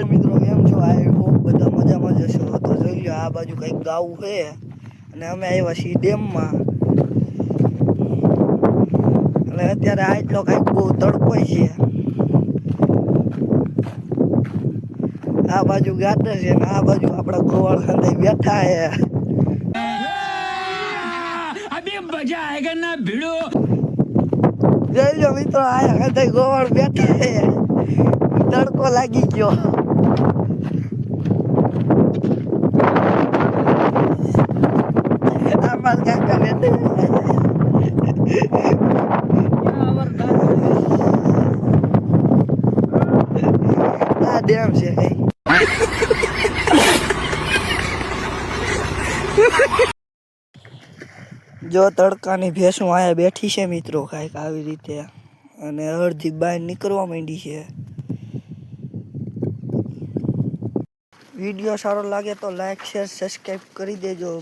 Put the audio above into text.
નમસ્કાર મિત્રો, કેમ છો? આઈ હોપ બધા મજામાં જ હશો. તો જોઈ લો, આ બાજુ કંઈક ગાવું છે અને અમે આવ્યા છીએ ડેમમાં. અને અત્યારે આટલો કંઈક બહુ તડકો છે. આ બાજુ ગાતર છે ને આ બાજુ આપણા ગોવાળ ખાંડે બેઠા છે. અભી મજા આયેગા ના ભીડો. જોઈ લો મિત્રો, આ ખાંડે ગોવાળ બેઠા છે. તડકો લાગી ગયો. આમાં કાકા બેઠા આ ડેમ છે કઈ. જો તડકાની ભેંસું આયા બેઠી છે મિત્રો, કાંઈક આવી રીતે, અને અડધી બહાર નીકળવા માંડી છે. વિડીયો સારો લાગે તો લાઈક શેર સબસ્ક્રાઈબ કરી દેજો.